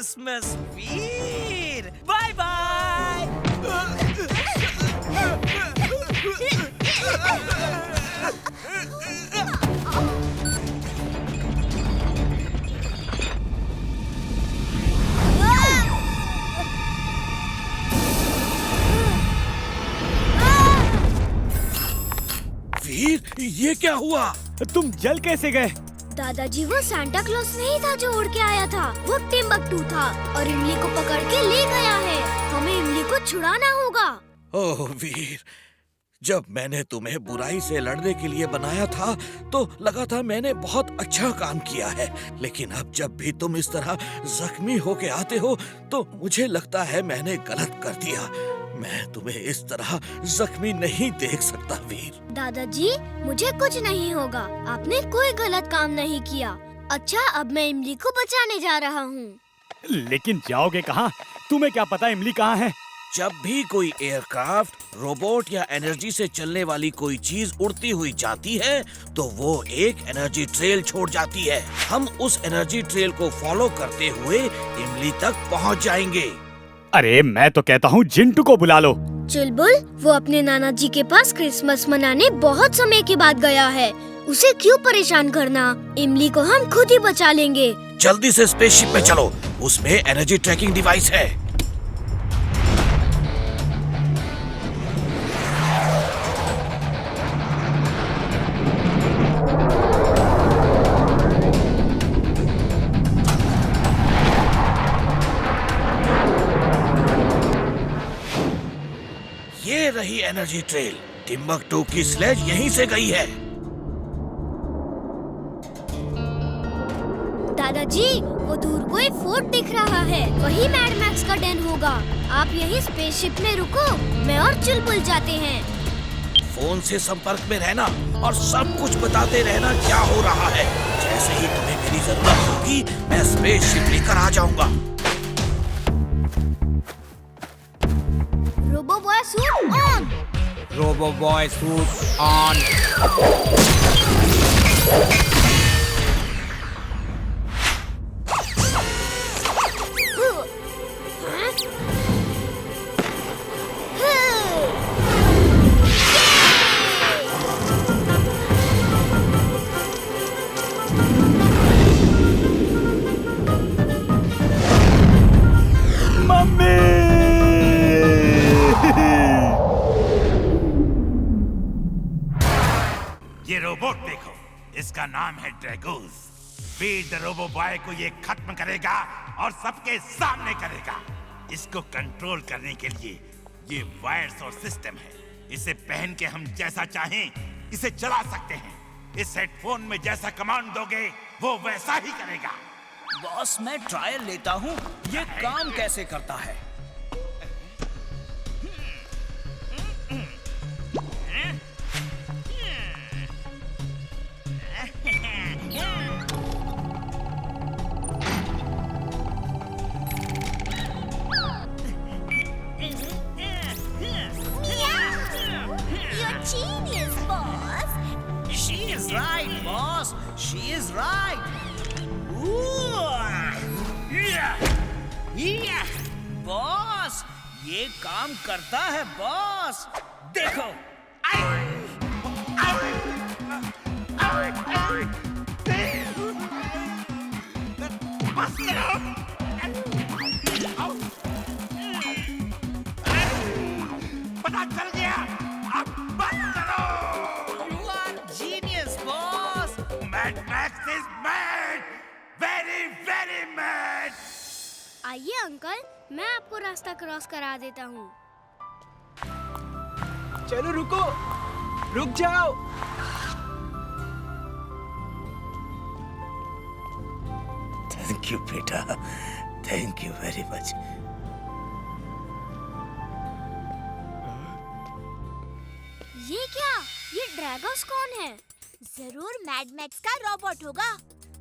Christmas Veer. Bye bye. Veer, ये क्या हुआ? तुम जल कैसे गए? दादाजी, वो सांता क्लॉज नहीं था जो उड़ के आया था, वो टिम्बकटू था और इमली को पकड़ के ले गया है। हमें इमली को छुड़ाना होगा। ओह वीर, जब मैंने तुम्हें बुराई से लड़ने के लिए बनाया था तो लगा था मैंने बहुत अच्छा काम किया है, लेकिन अब जब भी तुम इस तरह जख्मी होके आते हो तो मुझे लगता है मैंने गलत कर दिया। मैं तुम्हें इस तरह जख्मी नहीं देख सकता वीर। दादाजी, मुझे कुछ नहीं होगा, आपने कोई गलत काम नहीं किया। अच्छा, अब मैं इमली को बचाने जा रहा हूँ। लेकिन जाओगे कहाँ? तुम्हें क्या पता इमली कहाँ है? जब भी कोई एयरक्राफ्ट, रोबोट या एनर्जी से चलने वाली कोई चीज उड़ती हुई जाती है तो वो एक एनर्जी ट्रेल छोड़ जाती है। हम उस एनर्जी ट्रेल को फॉलो करते हुए इमली तक पहुंच जाएंगे। अरे मैं तो कहता हूँ जिंटू को बुला लो। चुलबुल, वो अपने नाना जी के पास क्रिसमस मनाने बहुत समय के बाद गया है, उसे क्यों परेशान करना? इमली को हम खुद ही बचा लेंगे। जल्दी से स्पेसशिप में चलो, उसमें एनर्जी ट्रैकिंग डिवाइस है। ये रही एनर्जी ट्रेल। टिम्बकटू की स्लेज यहीं से गई है। दादाजी, वो दूर कोई फोर्ट दिख रहा है, वही मैड मैक्स का डेन होगा। आप यही स्पेसशिप में रुको, मैं और चुलबुल जाते हैं। फोन से संपर्क में रहना और सब कुछ बताते रहना क्या हो रहा है। जैसे ही तुम्हें मेरी जरूरत होगी मैं स्पेसशिप लेकर आ जाऊंगा। Robo boy suit on. Robo boy suit on. ये रोबोट देखो, इसका नाम है Dragos. Veer the robo boy को ये खत्म करेगा और सबके सामने करेगा। इसको कंट्रोल करने के लिए ये वायर्स और सिस्टम है। इसे पहन के हम जैसा चाहें इसे चला सकते हैं। इस हेडफोन में जैसा कमांड दोगे वो वैसा ही करेगा। बॉस, मैं ट्रायल लेता हूँ, ये काम कैसे करता है। Genius, boss. She is right, boss. She is right. Boss, ये काम करता है बॉस। देखो। बस करो। पता चल गया, अब बस करो। You are genius, boss. Mad Max is mad, very very mad. आइए अंकल, मैं आपको रास्ता क्रॉस करा देता हूँ। चलो रुको, रुक जाओ। थैंक यू बेटा, थैंक यू वेरी मच। ये क्या? ये ड्रैगोस कौन है? जरूर मैड मैक्स का रोबोट होगा।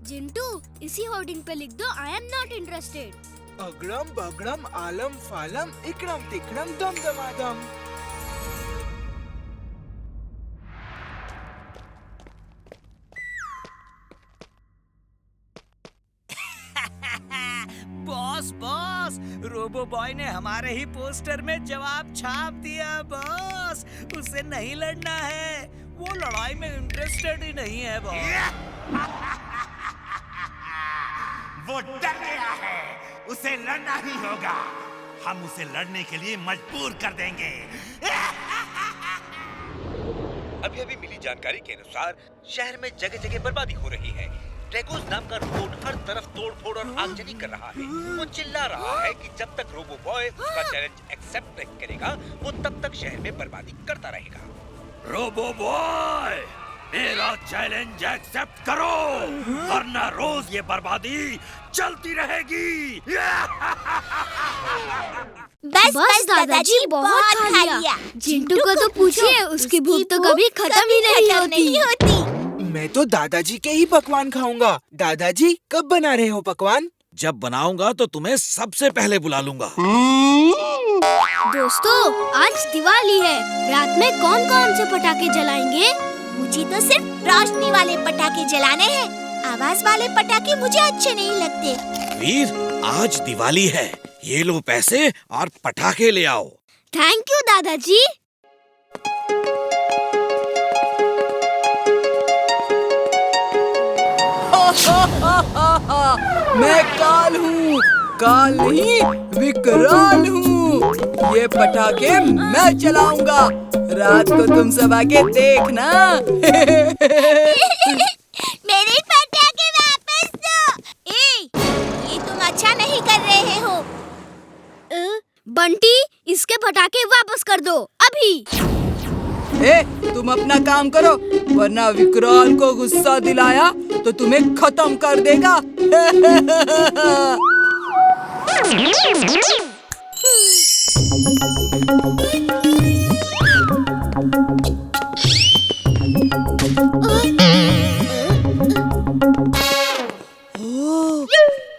जिंटू, इसी होर्डिंग पे लिख दो, आई एम नॉट इंटरेस्टेड। अगड़म बगड़म आलम फालम इकड़म तिकड़म दम दमादम। बॉस बॉस, रोबो बॉय ने हमारे ही पोस्टर में जवाब छाप दिया बॉस। उसे नहीं लड़ना है, वो लड़ाई में इंटरेस्टेड ही नहीं है बॉस। वो डर गया है, उसे लड़ना ही होगा। हम उसे लड़ने के लिए मजबूर कर देंगे। अभी अभी मिली जानकारी के अनुसार शहर में जगह जगह बर्बादी हो रही है। ड्रैगोस नाम का रोबोट हर तरफ तोड़-फोड़ और आगजनी कर रहा है। वो चिल्ला रहा है कि जब तक रोबो बॉय उसका चैलेंज एक्सेप्ट नहीं करेगा, वो तब तक शहर में बर्बादी करता रहेगा। रोबो बॉय, मेरा चैलेंज एक्सेप्ट करो, वरना रोज ये बर्बादी चलती रहेगी। बस दादाजी बहुत खा लिया। चिंटू को तो पूछिए, उसकी भूख तो कभी खत्म ही नहीं होती। मैं तो दादाजी के ही पकवान खाऊंगा। दादाजी कब बना रहे हो पकवान? जब बनाऊंगा तो तुम्हें सबसे पहले बुला लूंगा। दोस्तों, आज दिवाली है। रात में कौन कौन से पटाखे जलाएंगे? मुझे तो सिर्फ रोशनी वाले पटाखे जलाने हैं। आवाज वाले पटाखे मुझे अच्छे नहीं लगते। वीर, आज दिवाली है, ये लो पैसे और पटाखे ले आओ। थैंक यू दादाजी। मैं काल हूँ, काल नहीं विकराल हूँ। ये पटाखे मैं चलाऊंगा, रात को तुम सब आके देखना। मेरे पटाखे वापस दो। ये तुम अच्छा नहीं कर रहे हो। बंटी, इसके पटाखे वापस कर दो अभी। तुम अपना काम करो, वरना विकराल को गुस्सा दिलाया तो तुम्हें खत्म कर देगा।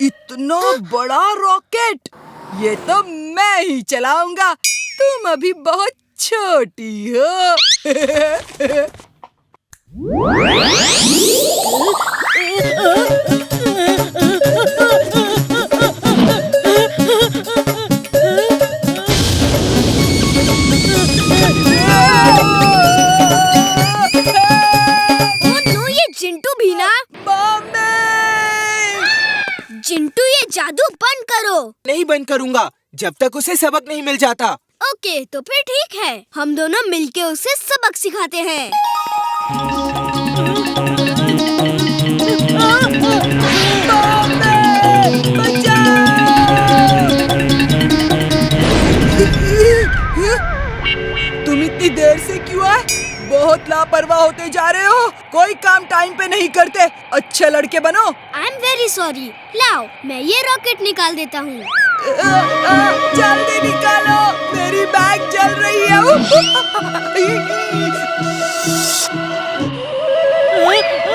इतना बड़ा रॉकेट, ये तो मैं ही चलाऊंगा। तुम अभी बहुत छोटी हो। ये चिंटू भी ना। चिंटू, ये जादू बंद करो। नहीं बंद करूंगा जब तक उसे सबक नहीं मिल जाता। ओके, तो फिर ठीक है, हम दोनों मिलके उसे सबक सिखाते हैं। तुम इतनी देर से क्यों आए? बहुत लापरवाह होते जा रहे हो। कोई काम टाइम पे नहीं करते। अच्छे लड़के बनो। I am very sorry. लाओ, मैं ये रॉकेट निकाल देता हूँ। जल्दी निकालो, मेरी बैग जल रही है।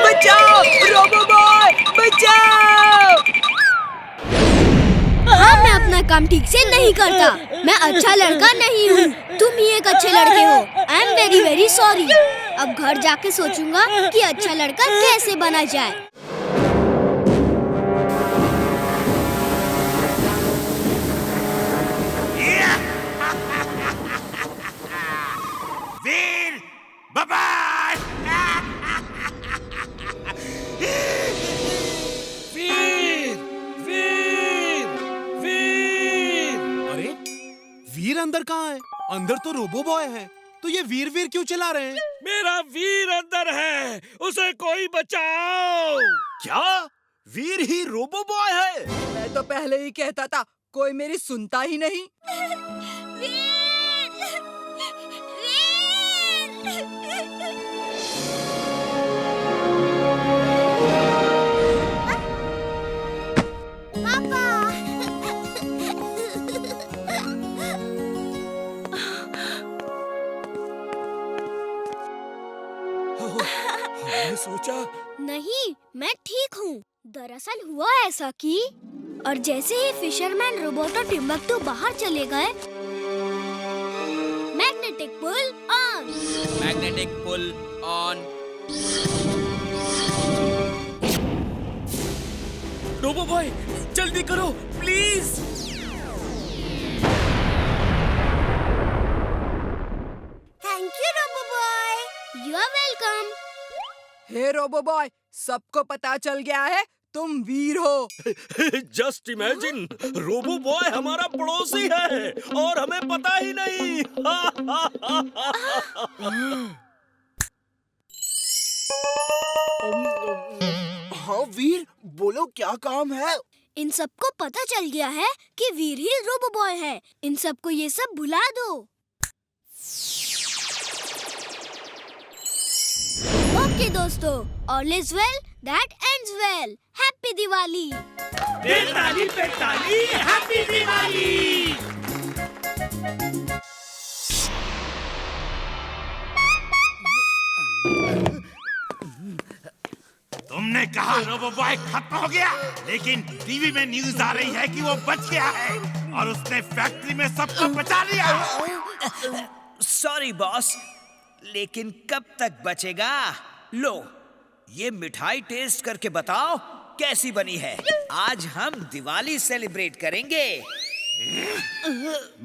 बचाओ रोबो बॉय, बचाओ। हाँ, मैं अपना काम ठीक से नहीं करता। मैं अच्छा लड़का नहीं हूँ। तुम ही एक अच्छे लड़के हो। I am very very sorry. अब घर जाके सोचूंगा कि अच्छा लड़का कैसे बना जाए। वीर, बाय। वीर, वीर, वीर। अरे, वीर अंदर कहाँ है? अंदर तो रोबो बॉय है, तो ये वीर वीर क्यों चिल्ला रहे हैं? मेरा वीर अंदर है, उसे कोई बचाओ। क्या वीर ही रोबो बॉय है? मैं तो पहले ही कहता था, कोई मेरी सुनता ही नहीं। मैंने सोचा नहीं, मैं ठीक हूँ। दरअसल हुआ ऐसा कि और जैसे ही फिशरमैन, रोबोट और टिम्बक्टू बाहर चले गए, magnetic pull on. Magnetic pull on. Robo boy, जल्दी करो प्लीज। रोबो बॉय, सबको पता चल गया है तुम वीर हो। जस्ट इमेजिन, रोबो बॉय हमारा पड़ोसी है और हमें पता ही नहीं। हाँ वीर, बोलो क्या काम है? इन सबको पता चल गया है कि वीर ही रोबो बॉय है। इन सबको ये सब भुला दो। ओके दोस्तों, all is well that ends well. Happy Diwali. ताली पे ताली, हैप्पी दिवाली। तुमने कहा रोबो बॉय खत्म हो गया, लेकिन टीवी में न्यूज आ रही है कि वो बच गया है और उसने फैक्ट्री में सबको बचा लिया। सॉरी बॉस, लेकिन कब तक बचेगा? लो, ये मिठाई टेस्ट करके बताओ कैसी बनी है। आज हम दिवाली सेलिब्रेट करेंगे।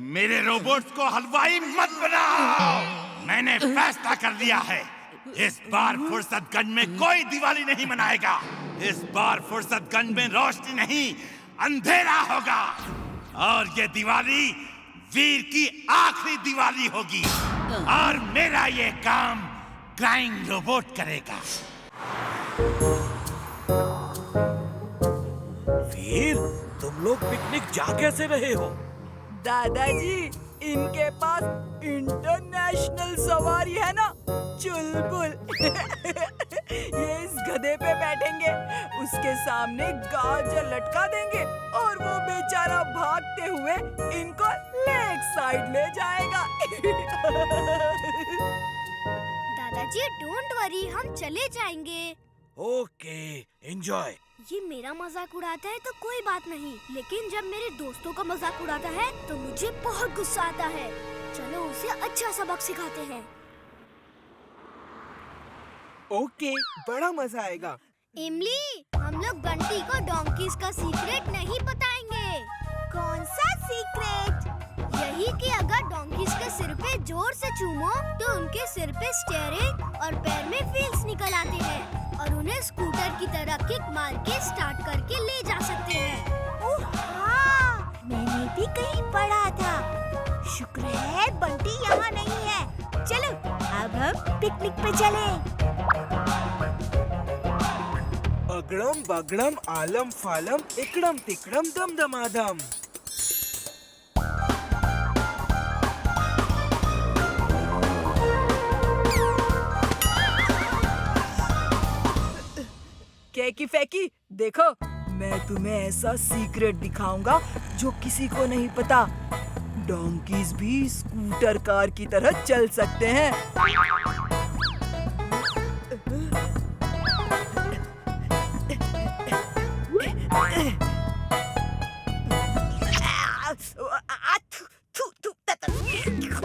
मेरे रोबोट्स को हलवाई मत बनाओ। मैंने फैसला कर लिया है, इस बार फुर्सतगंज में कोई दिवाली नहीं मनाएगा। इस बार फुर्सतगंज में रोशनी नहीं, अंधेरा होगा। और ये दिवाली वीर की आखिरी दिवाली होगी और मेरा ये काम क्राइंग रोबोट करेगा। वीर, तुम लोग पिकनिक जा कैसे रहे हो? दादाजी, इनके पास इंटरनेशनल सवारी है ना, चुलबुल। ये इस गधे पे बैठेंगे, उसके सामने गाजर लटका देंगे और वो बेचारा भागते हुए इनको लेक साइड ले जाएगा। दादाजी डोंट वरी, हम चले जाएंगे। Okay, enjoy. ये मेरा मजाक उड़ाता है तो कोई बात नहीं, लेकिन जब मेरे दोस्तों का मजाक उड़ाता है तो मुझे बहुत गुस्सा आता है। चलो उसे अच्छा सबक सिखाते हैं। ओके, बड़ा मजा आएगा। इमली, हम लोग बंटी को डोंकीज का सीक्रेट नहीं बताएंगे। कौन सा सीक्रेट? यही कि अगर डोंकीज के सिर पे जोर से चूमो तो उनके सिर पे स्टीयरिंग और पैर में व्हील्स निकल आते हैं और उन्हें स्कूटर की तरह किक मार के स्टार्ट करके ले जा सकते हैं। ओह हाँ, मैंने भी कहीं पढ़ा था। शुक्र है बंटी यहाँ नहीं है। चलो अब हम पिकनिक पे चलें। अगड़म बगड़म आलम फालम इकड़म तिकड़म दमदमादम। केकी फेकी, देखो मैं तुम्हें ऐसा सीक्रेट दिखाऊंगा जो किसी को नहीं पता। डोंकीज भी स्कूटर कार की तरह चल सकते हैं।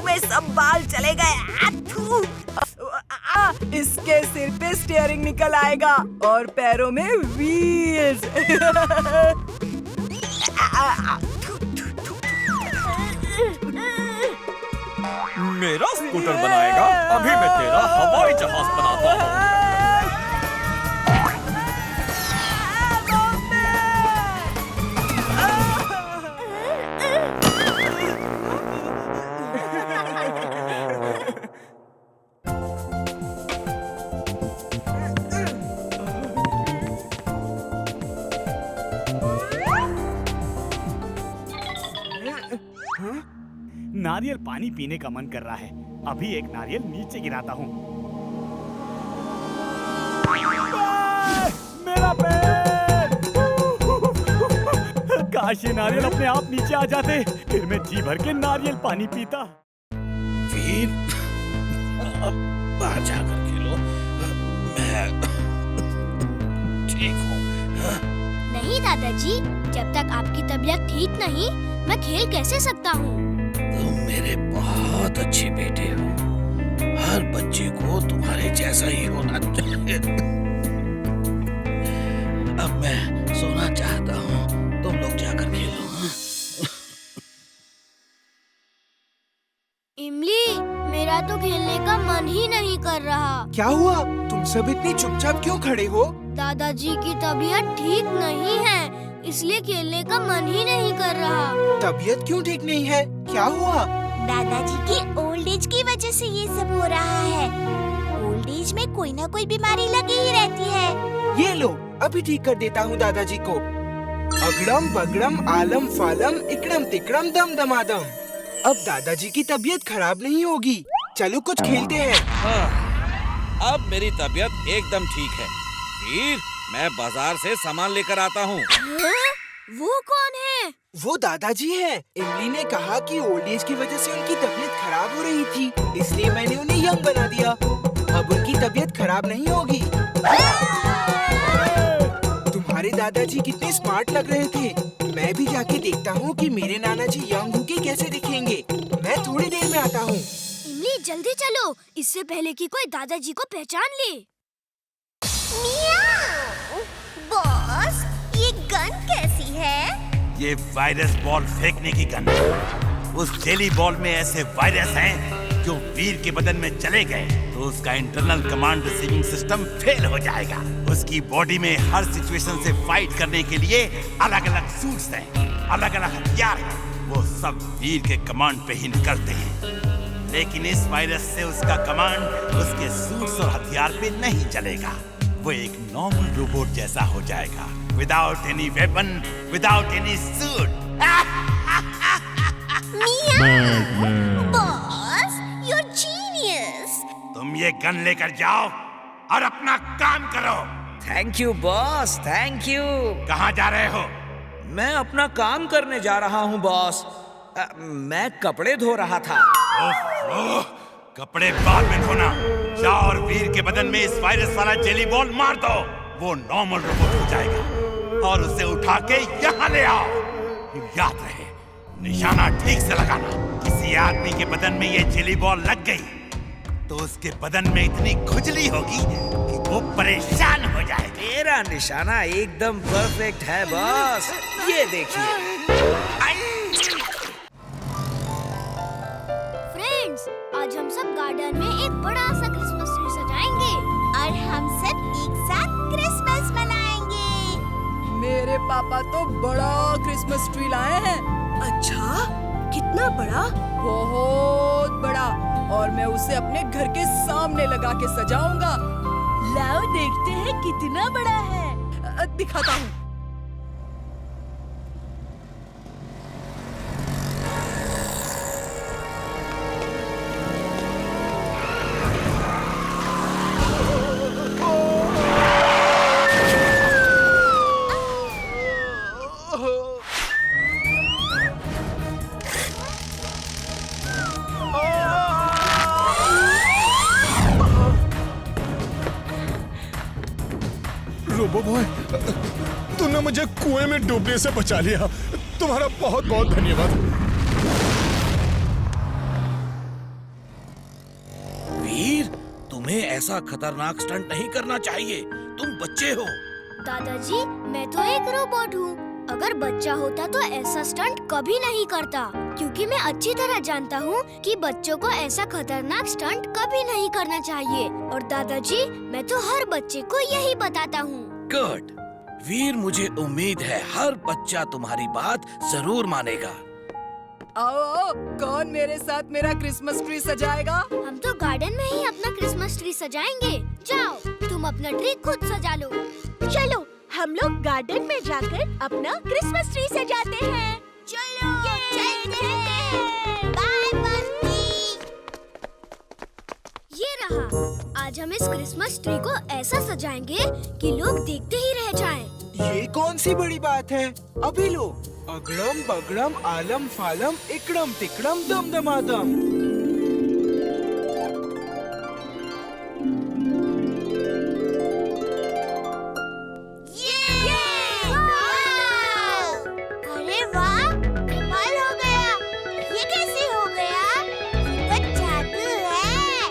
में सब बाल चले गए। इसके सिर पे स्टीयरिंग निकल आएगा और पैरों में व्हील्स। मेरा स्कूटर बनाएगा? अभी मैं तेरा हवाई जहाज बनाता हूँ। नारियल पानी पीने का मन कर रहा है। अभी एक नारियल नीचे गिराता हूँ। मेरा पैर! काश ये नारियल अपने आप नीचे आ जाते, फिर मैं जी भर के नारियल पानी पीता। वीर, बाहर जाकर खेलो, मैं ठीक हूँ। नहीं दादाजी, जब तक आपकी तबीयत ठीक नहीं, मैं खेल कैसे सकता हूँ? तुम मेरे बहुत अच्छे बेटे हो। हर बच्चे को तुम्हारे जैसा ही होना चाहिए। अब मैं सोना चाहता हूँ, तुम लोग जाकर खेलो। इमली, मेरा तो खेलने का मन ही नहीं कर रहा। क्या हुआ? तुम सब इतने चुपचाप क्यों खड़े हो? दादाजी की तबीयत ठीक नहीं है, इसलिए खेलने का मन ही नहीं कर रहा। तबीयत क्यों ठीक नहीं है? क्या हुआ? दादाजी की ओल्ड एज की वजह से ये सब हो रहा है। ओल्ड एज में कोई ना कोई बीमारी लगी ही रहती है। ये लो, अभी ठीक कर देता हूँ दादाजी को। अगड़म बगड़म आलम फालम इकड़म तिकड़म दम दमादम। अब दादाजी की तबीयत खराब नहीं होगी। चलो कुछ खेलते हैं। हाँ, अब मेरी तबीयत एकदम ठीक है। वीर, मैं बाजार से सामान लेकर आता हूँ। वो कौन है? वो दादाजी हैं। इमली ने कहा कि ओल्ड एज की वजह से उनकी तबीयत खराब हो रही थी, इसलिए मैंने उन्हें यंग बना दिया। अब उनकी तबीयत खराब नहीं होगी। तुम्हारे दादाजी कितने स्मार्ट लग रहे थे। मैं भी जाके देखता हूँ कि मेरे नाना जी यंग होके कैसे दिखेंगे। मैं थोड़ी देर में आता हूँ। इमली जल्दी चलो, इससे पहले कि कोई दादाजी को पहचान ले। बॉस, ये गन कैसी है? ये वायरस बॉल फेंकने की गन है। उस जेली बॉल में ऐसे वायरस हैं जो वीर के बदन में चले गए तो उसका internal command receiving system fail हो जाएगा। उसकी बॉडी में हर सिचुएशन से फाइट करने के लिए अलग अलग सूट्स हैं, अलग अलग हथियार हैं। वो सब वीर के कमांड पे ही निकलते हैं, लेकिन इस वायरस से उसका कमांड उसके सूट्स और हथियार पे नहीं चलेगा। वो एक नॉर्मल रोबोट जैसा हो जाएगा, without any weapon, without any suit. Boss, you're genius. तुम ये गन लेकर जाओ और अपना काम करो। Thank you boss, thank you. कहाँ जा रहे हो? मैं अपना काम करने जा रहा हूँ बॉस। मैं कपड़े धो रहा था। कपड़े बाद में धोना। जाओ और वीर के बदन में इस वायरस वाला जेली बॉल मार दो। वो नॉर्मल रोबोट हो जाएगा और उसे उठा के यहाँ ले आओ। याद रहे, निशाना ठीक से लगाना। किसी आदमी के बदन में ये जेली बॉल लग गई तो उसके बदन में इतनी खुजली होगी कि वो परेशान हो जाएगा। मेरा निशाना एकदम परफेक्ट है बॉस, ये देखिए। फ्रेंड्स, आज हम सब गार्डन में एक बड़ा सा क्रिसमस ट्री सजाएंगे और हम सब एक साथ क्रिसमस मनाएंगे। मेरे पापा तो बड़ा क्रिसमस ट्री लाए हैं। अच्छा, कितना बड़ा? बहुत बड़ा, और मैं उसे अपने घर के सामने लगा के सजाऊंगा। लाओ देखते हैं कितना बड़ा है। दिखाता हूँ। रोबो बॉय, तूने मुझे कुएं में डूबने से बचा लिया। तुम्हारा बहुत बहुत धन्यवाद। वीर, तुम्हें ऐसा खतरनाक स्टंट नहीं करना चाहिए। तुम बच्चे हो। दादाजी, मैं तो एक रोबोट हूँ। अगर बच्चा होता तो ऐसा स्टंट कभी नहीं करता, क्योंकि मैं अच्छी तरह जानता हूँ कि बच्चों को ऐसा खतरनाक स्टंट कभी नहीं करना चाहिए। और दादाजी, मैं तो हर बच्चे को यही बताता हूँ। गुड वीर, मुझे उम्मीद है हर बच्चा तुम्हारी बात जरूर मानेगा। आओ आओ, कौन मेरे साथ मेरा क्रिसमस ट्री सजाएगा? हम तो गार्डन में ही अपना क्रिसमस ट्री सजाएंगे। जाओ, तुम अपना ट्री खुद सजा लो। चलो, हम लोग गार्डन में जाकर अपना क्रिसमस ट्री सजाते हैं। चलो, चलते हैं। बाय बंटी। ये रहा। आज हम इस क्रिसमस ट्री को ऐसा सजाएंगे कि लोग देखते ही रह जाएं। ये कौन सी बड़ी बात है? अभी लो। अगड़म बगड़म आलम फालम इकड़म तिकड़म दम दमादम। अरे वाह, कमाल हो गया। ये कैसे हो गया? ये तो जादू है।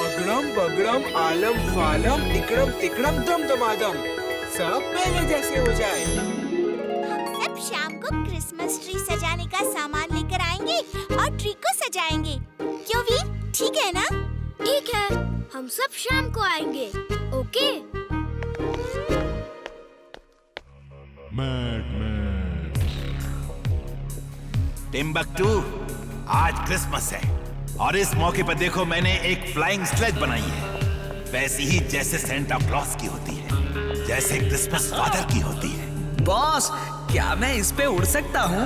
अगड़म बगड़म आलम फालम इकड़म तिकड़म दम दमादम। सब पहले जैसे हो जाए। हम सब शाम को क्रिसमस ट्री सजाने का सामान लेकर आएंगे और ट्री को सजाएंगे। क्यों वीर, ठीक है ना? ठीक है, हम सब शाम को आएंगे। ओके। टिम्बकटू, आज क्रिसमस है और इस मौके पर देखो मैंने एक फ्लाइंग स्लेज बनाई है, वैसी ही जैसे सेंटा क्लॉस की होती है, जैसे क्रिसमस फादर की होती है। बॉस, क्या मैं इस पे उड़ सकता हूँ?